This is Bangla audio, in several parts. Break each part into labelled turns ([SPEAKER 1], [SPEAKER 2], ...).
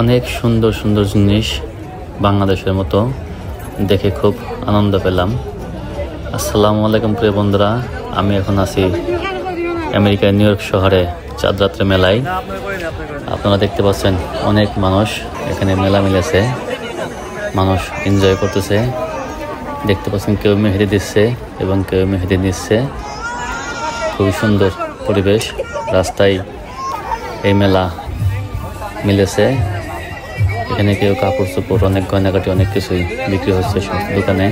[SPEAKER 1] অনেক সুন্দর সুন্দর জিনিস বাংলাদেশের মতো দেখে খুব আনন্দ পেলাম। আসসালামু আলাইকুম প্রিয় বন্ধুরা, আমি এখন আছি আমেরিকার নিউ ইয়র্ক শহরে চাঁদ রাত্রে মেলায়। আপনারা দেখতে পাচ্ছেন অনেক মানুষ এখানে মেলা মিলেছে, মানুষ এনজয় করতেছে। দেখতে পাচ্ছেন কেউ মেহেদি দিচ্ছে এবং কেউ মেহেদি নিচ্ছে। খুবই সুন্দর পরিবেশ, রাস্তায় এই মেলা মিলেছে। এখানে কেউ কাপড় চোপড়, অনেক গয়নাগাটি, অনেক কিছুই বিক্রি হচ্ছে। সমস্ত দোকানে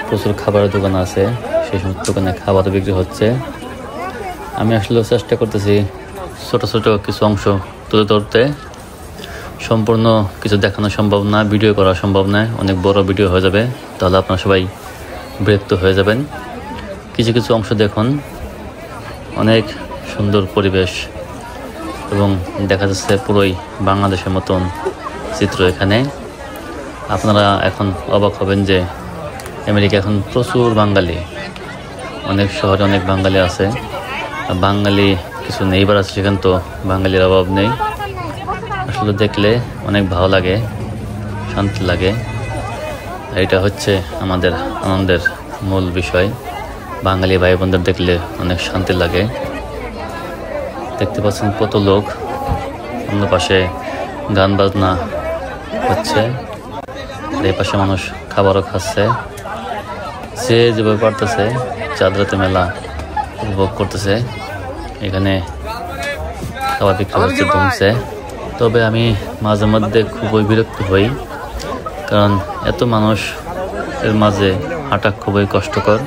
[SPEAKER 1] প্রচুর খাবারের দোকান আছে, সেই সমস্ত দোকানে খাবারও বিক্রি হচ্ছে। আমি আসলে চেষ্টা করতেছি ছোট ছোট কিছু অংশ তুলে ধরতে। সম্পূর্ণ কিছু দেখানো সম্ভব না, ভিডিও করা সম্ভব নয়, অনেক বড় ভিডিও হয়ে যাবে, তাহলে আপনারা সবাই বিরক্ত হয়ে যাবেন। কিছু কিছু অংশ দেখুন, অনেক সুন্দর পরিবেশ এবং দেখা যাচ্ছে পুরোই বাংলাদেশের মতন চিত্র এখানে। আপনারা এখন অবাক হবেন যে আমেরিকা এখন প্রচুর বাঙালি, অনেক শহরে অনেক বাঙালি আছে। বাঙালি কিছু নেইবার আছে, সেখানে তো বাঙালির অভাব নেই। আসলে দেখলে অনেক ভালো লাগে, শান্তি লাগে। এটা হচ্ছে আমাদের আনন্দের মূল বিষয়। বাঙালি ভাই বোনদের দেখলে অনেক শান্তি লাগে। দেখতে পাচ্ছেন কত লোক, অন্য পাশে গান বাজনা হচ্ছে, এই পাশে মানুষ খাবারও খাচ্ছে। যে যেভাবে পারতেছে চাঁদ রাতে মেলা উপভোগ করতেছে। এখানে খাবার বিক্রি হচ্ছে জমছে। তবে আমি মাঝে মধ্যে খুবই বিরক্ত হই, কারণ এত মানুষ এর মাঝে হাঁটা খুবই কষ্টকর।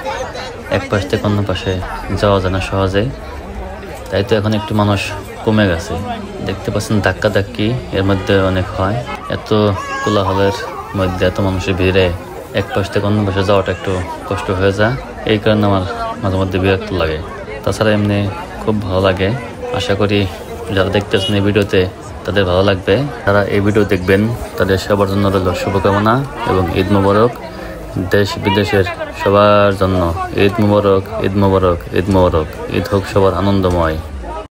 [SPEAKER 1] এক পাশ থেকে অন্য পাশে যাওয়া যায় না সহজে। তাই তো এখন একটু মানুষ কমে গেছে। দেখতে পাচ্ছেন ধাক্কা ধাক্কি এর মধ্যে অনেক হয়। এত কোলাহলের মধ্যে এত মানুষের ভিড়ে এক পাশ থেকে অন্য পাশে যাওয়াটা একটু কষ্ট হয়ে যায়। এই কারণে আমার মাঝে মধ্যে বিরক্ত লাগে। তাছাড়া এমনি খুব ভালো লাগে। আশা করি যারা দেখতেছেন এই ভিডিওতে তাদের ভালো লাগবে। যারা এই ভিডিও দেখবেন তাদের সবার জন্য রইল শুভকামনা এবং ঈদ মোবারক। দেশ বিদেশের সবার জন্য ঈদ মোবারক, ঈদ মোবারক, ঈদ মোবারক। ঈদ হোক সবার আনন্দময়।